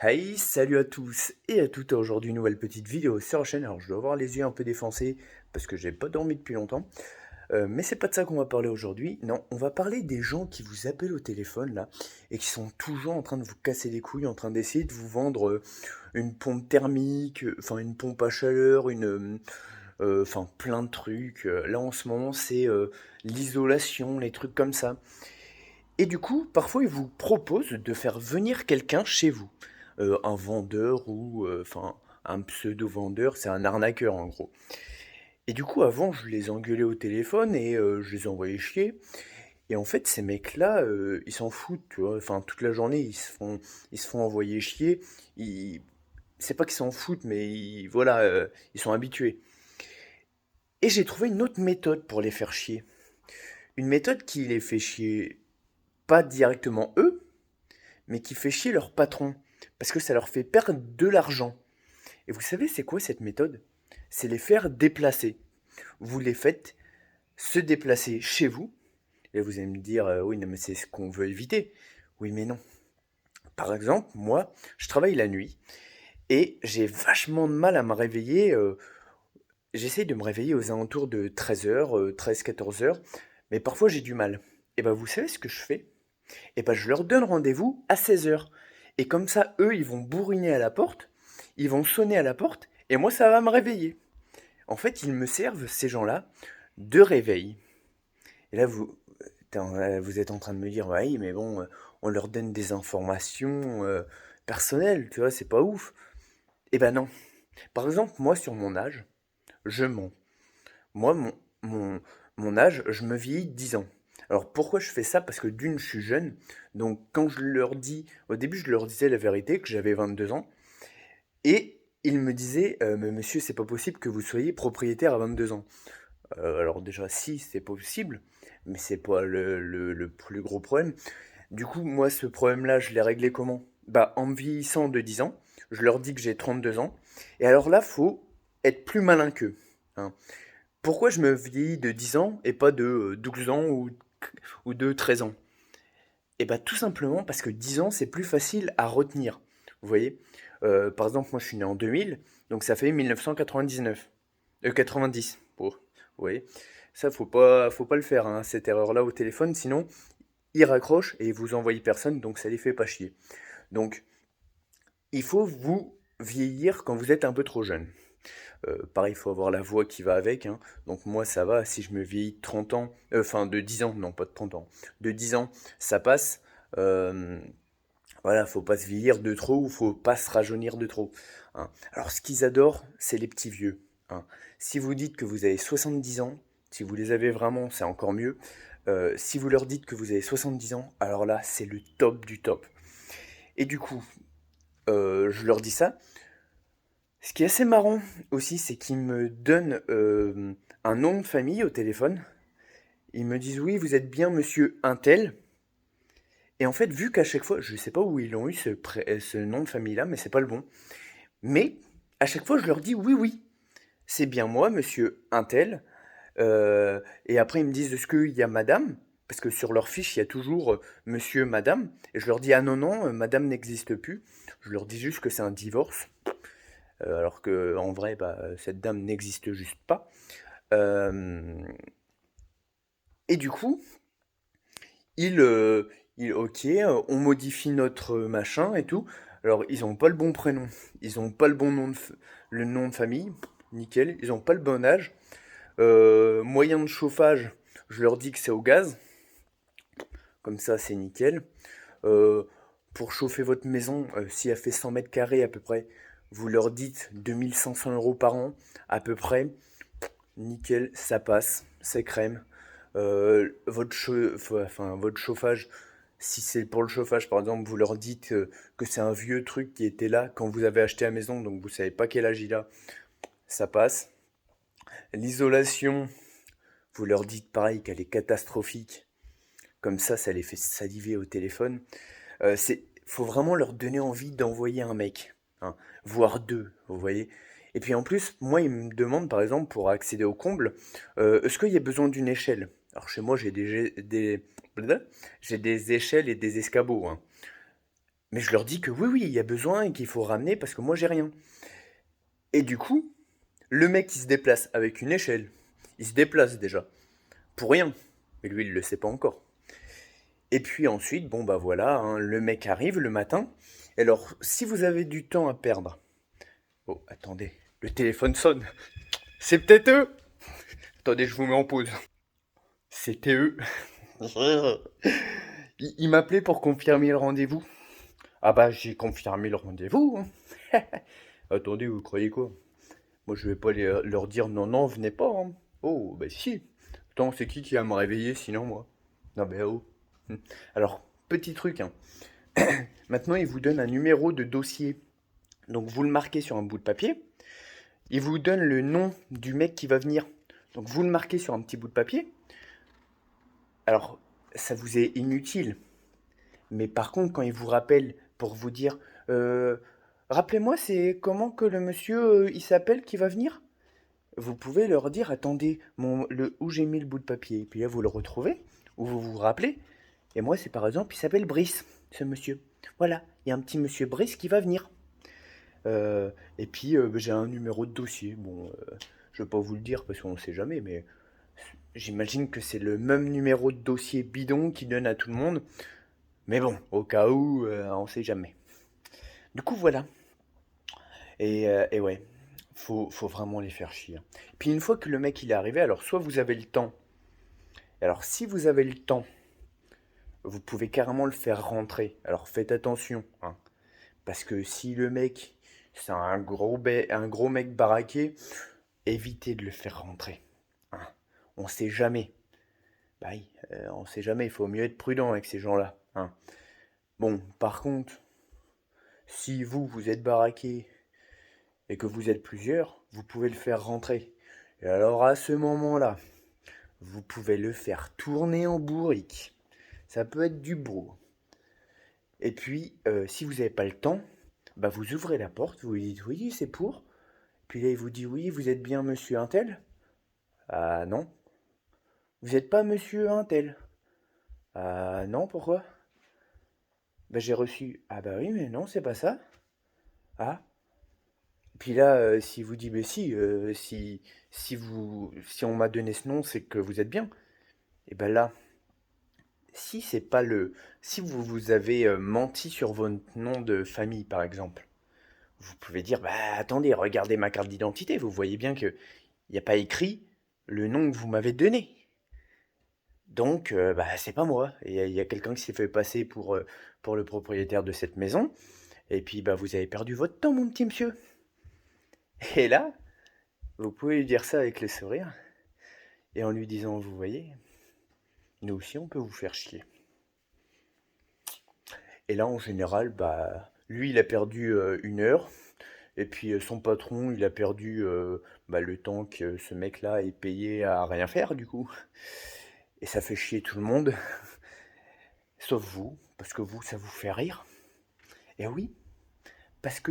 Hey, salut à tous et à toutes. Aujourd'hui, une nouvelle petite vidéo sur la chaîne. Alors, je dois avoir les yeux un peu défoncés parce que j'ai pas dormi depuis longtemps. Mais c'est pas de ça qu'on va parler aujourd'hui. Non, on va parler des gens qui vous appellent au téléphone là et qui sont toujours en train de vous casser les couilles, en train d'essayer de vous vendre une pompe thermique, enfin une pompe à chaleur, enfin plein de trucs. Là, en ce moment, c'est l'isolation, les trucs comme ça. Et du coup, parfois, ils vous proposent de faire venir quelqu'un chez vous. Un vendeur ou enfin un pseudo-vendeur, c'est un arnaqueur en gros. Et du coup, avant, je les engueulais au téléphone et je les envoyais chier. Et en fait, ces mecs-là, ils s'en foutent, tu vois. Enfin, toute la journée, ils se font envoyer chier. Ils... C'est pas qu'ils s'en foutent, mais voilà, ils sont habitués. Et j'ai trouvé une autre méthode pour les faire chier. Une méthode qui les fait chier pas directement eux, mais qui fait chier leur patron, parce que ça leur fait perdre de l'argent. Et vous savez, c'est quoi cette méthode? C'est les faire déplacer. Vous les faites se déplacer chez vous. Et vous allez me dire, oui, non, mais c'est ce qu'on veut éviter. Oui, mais non. Par exemple, moi, je travaille la nuit et j'ai vachement de mal à me réveiller. J'essaye de me réveiller aux alentours de 13h, 13-14h, mais parfois j'ai du mal. Et ben, vous savez ce que je fais? Et ben, je leur donne rendez-vous à 16h. Et comme ça, eux, ils vont bourriner à la porte, ils vont sonner à la porte, et moi, ça va me réveiller. En fait, ils me servent, ces gens-là, de réveil. Et là, vous êtes en train de me dire, ouais, mais bon, on leur donne des informations personnelles, tu vois, c'est pas ouf. Eh ben non. Par exemple, moi, sur mon âge, je mens. Moi, mon, mon âge, je me vieillis 10 ans. Alors pourquoi je fais ça? Parce que d'une, je suis jeune. Donc quand je leur dis, au début, je leur disais la vérité, que j'avais 22 ans. Et ils me disaient, mais monsieur, c'est pas possible que vous soyez propriétaire à 22 ans. Alors déjà, si, c'est possible, mais c'est pas le plus gros problème. Du coup, moi, ce problème-là, je l'ai réglé comment? Bah, en me vieillissant de 10 ans, je leur dis que j'ai 32 ans. Et alors là, faut être plus malin qu'eux, hein. Pourquoi je me vieillis de 10 ans et pas de 12 ans ou de 13 ans? Eh bah, tout simplement parce que 10 ans, c'est plus facile à retenir. Vous voyez? Par exemple, moi, je suis né en 2000, donc ça fait 1999. 90. Oh, vous voyez? Ça, faut pas le faire, hein, cette erreur-là au téléphone, sinon, ils raccrochent et vous envoient personne, donc ça les fait pas chier. Donc, il faut vous vieillir quand vous êtes un peu trop jeune. Pareil, il faut avoir la voix qui va avec, hein. Donc moi, ça va, si je me vieillis de 30 ans, enfin de 10 ans, non pas de 30 ans, de 10 ans, ça passe. Euh, voilà, faut pas se vieillir de trop ou faut pas se rajeunir de trop, hein. Alors ce qu'ils adorent, c'est les petits vieux, hein. Si vous dites que vous avez 70 ans, si vous les avez vraiment, c'est encore mieux. Si vous leur dites que vous avez 70 ans, alors là, c'est le top du top. Et du coup, je leur dis ça. Ce qui est assez marrant aussi, c'est qu'ils me donnent un nom de famille au téléphone. Ils me disent oui, vous êtes bien monsieur Untel. Et en fait, vu qu'à chaque fois, je ne sais pas où ils ont eu ce nom de famille-là, mais c'est pas le bon. Mais à chaque fois, je leur dis oui, oui, c'est bien moi, monsieur Untel. Et après, ils me disent est-ce qu'il y a madame? Parce que sur leur fiche, il y a toujours monsieur, madame. Et je leur dis ah non, non, madame n'existe plus. Je leur dis juste que c'est un divorce. Alors que en vrai, bah, cette dame n'existe juste pas. Euh, et du coup, il, euh, ok, on modifie notre machin et tout. Alors, ils ont pas le bon prénom, ils ont pas le bon le nom de famille, nickel. Ils ont pas le bon âge. Moyen de chauffage, je leur dis que c'est au gaz, comme ça c'est nickel. Euh, pour chauffer votre maison, si elle fait 100 mètres carrés à peu près, vous leur dites 2500 € par an, à peu près. Nickel, ça passe, c'est crème. Votre chauffage, si c'est pour le chauffage, par exemple, vous leur dites que c'est un vieux truc qui était là quand vous avez acheté la maison, donc vous savez pas quel âge il a, ça passe. L'isolation, vous leur dites pareil qu'elle est catastrophique, comme ça les fait saliver au téléphone. Faut vraiment leur donner envie d'envoyer un mec, hein, voire deux, vous voyez. Et puis en plus, moi, ils me demandent, par exemple, pour accéder au comble, est-ce qu'il y a besoin d'une échelle? Alors chez moi, j'ai des échelles et des escabeaux, hein. Mais je leur dis que oui, oui, il y a besoin et qu'il faut ramener parce que moi j'ai rien. Et du coup, le mec il se déplace avec une échelle. Il se déplace déjà. Pour rien. Mais lui il le sait pas encore. Et puis ensuite, bon bah voilà, hein, le mec arrive le matin. Alors, si vous avez du temps à perdre. Oh, attendez, le téléphone sonne. C'est peut-être eux. Attendez, je vous mets en pause. C'était eux. Il m'appelait pour confirmer le rendez-vous. Ah bah j'ai confirmé le rendez-vous, hein. Attendez, vous croyez quoi? Moi je vais pas leur dire non, non, venez pas, hein. Oh, bah si. Attends, c'est qui va me réveiller sinon moi? Non, bah oh. Alors, petit truc, hein. Maintenant, il vous donne un numéro de dossier. Donc, vous le marquez sur un bout de papier. Il vous donne le nom du mec qui va venir. Donc, vous le marquez sur un petit bout de papier. Alors, ça vous est inutile. Mais par contre, quand il vous rappelle pour vous dire, euh, rappelez-moi, c'est comment que le monsieur, il s'appelle qui va venir? Vous pouvez leur dire, attendez, où j'ai mis le bout de papier. Et puis là, vous le retrouvez, ou vous vous rappelez. Et moi, c'est par exemple, il s'appelle Brice, ce monsieur. Voilà, il y a un petit monsieur Brice qui va venir. Et puis, j'ai un numéro de dossier. Bon, je ne vais pas vous le dire parce qu'on ne sait jamais, mais j'imagine que c'est le même numéro de dossier bidon qui donne à tout le monde. Mais bon, au cas où, on ne sait jamais. Du coup, voilà. Et ouais, faut vraiment les faire chier, hein. Puis une fois que le mec il est arrivé, alors soit vous avez le temps. Alors si vous avez le temps, vous pouvez carrément le faire rentrer. Alors faites attention, hein. Parce que si le mec, c'est un gros mec baraqué, évitez de le faire rentrer, hein. On sait jamais. Bah oui, on sait jamais, il faut mieux être prudent avec ces gens-là, hein. Bon, par contre, si vous êtes baraqué et que vous êtes plusieurs, vous pouvez le faire rentrer. Et alors à ce moment-là, vous pouvez le faire tourner en bourrique. Ça peut être du beau. Et puis, si vous n'avez pas le temps, bah vous ouvrez la porte, vous lui dites oui, c'est pour. Puis là, il vous dit oui, vous êtes bien monsieur Untel? Ah non. Vous n'êtes pas monsieur Untel? Ah non, pourquoi? Bah j'ai reçu. Ah bah oui, mais non, c'est pas ça. Ah. Puis là, s'il vous dit mais si, si on m'a donné ce nom, c'est que vous êtes bien. Et ben là, si c'est pas le, si vous avez menti sur votre nom de famille, par exemple, vous pouvez dire, bah attendez, regardez ma carte d'identité, vous voyez bien que il n'y a pas écrit le nom que vous m'avez donné. Donc, bah c'est pas moi. Et il y a quelqu'un qui s'est fait passer pour le propriétaire de cette maison. Et puis, bah vous avez perdu votre temps, mon petit monsieur. Et là, vous pouvez lui dire ça avec le sourire, et en lui disant, vous voyez, nous aussi on peut vous faire chier. Et là, en général, bah, lui, il a perdu 1 heure. Et puis son patron, il a perdu bah, le temps que ce mec-là est payé à rien faire, du coup. Et ça fait chier tout le monde, sauf vous, parce que vous, ça vous fait rire. Et oui, parce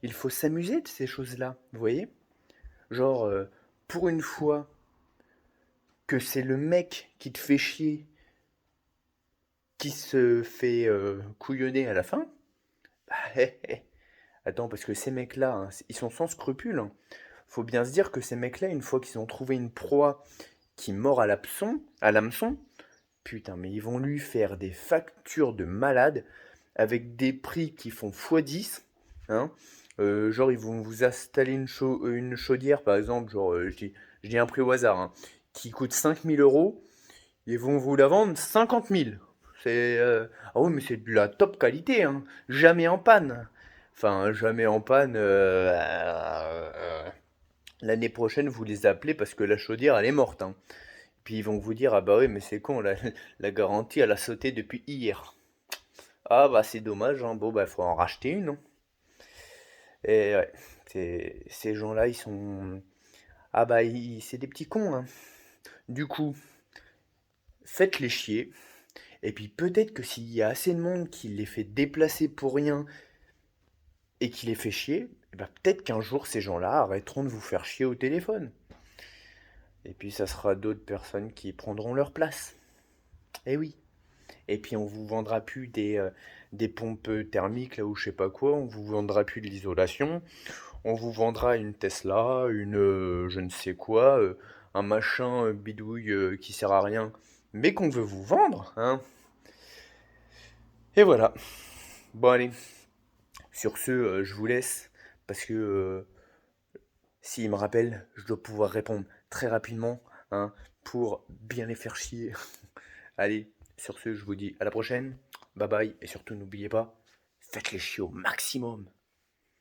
il faut s'amuser de ces choses-là, vous voyez? Genre, pour une fois que c'est le mec qui te fait chier, qui se fait couillonner à la fin, bah, attends, parce que ces mecs-là, hein, ils sont sans scrupules, hein. Faut bien se dire que ces mecs-là, une fois qu'ils ont trouvé une proie qui mord à l'hameçon, putain, mais ils vont lui faire des factures de malade avec des prix qui font x10, hein. Genre, ils vont vous installer une chaudière, par exemple, genre, je dis un prix au hasard, hein, qui coûte 5 000 euros, ils vont vous la vendre 50 000. C'est, ah oui, mais c'est de la top qualité, hein, jamais en panne. Enfin, jamais en panne. L'année prochaine, vous les appelez parce que la chaudière, elle est morte, hein. Puis ils vont vous dire, ah bah oui, mais c'est con, la garantie, elle a sauté depuis hier. Ah bah c'est dommage, hein. Bon bah faut en racheter une, hein. Et ouais, ces gens-là, ils sont... Ah bah c'est des petits cons, hein. Du coup, faites-les chier. Et puis peut-être que s'il y a assez de monde qui les fait déplacer pour rien et qui les fait chier, eh ben, peut-être qu'un jour ces gens-là arrêteront de vous faire chier au téléphone. Et puis ça sera d'autres personnes qui prendront leur place. Eh oui. Et puis on vous vendra plus des pompes thermiques, là, ou je sais pas quoi, on vous vendra plus de l'isolation, on vous vendra une Tesla, une je ne sais quoi, un machin bidouille qui sert à rien, mais qu'on veut vous vendre, hein. Et voilà. Bon allez, sur ce, je vous laisse, parce que s'il me rappelle, je dois pouvoir répondre très rapidement, hein, pour bien les faire chier. Allez, sur ce, je vous dis à la prochaine, bye bye, et surtout n'oubliez pas, faites les chier au maximum.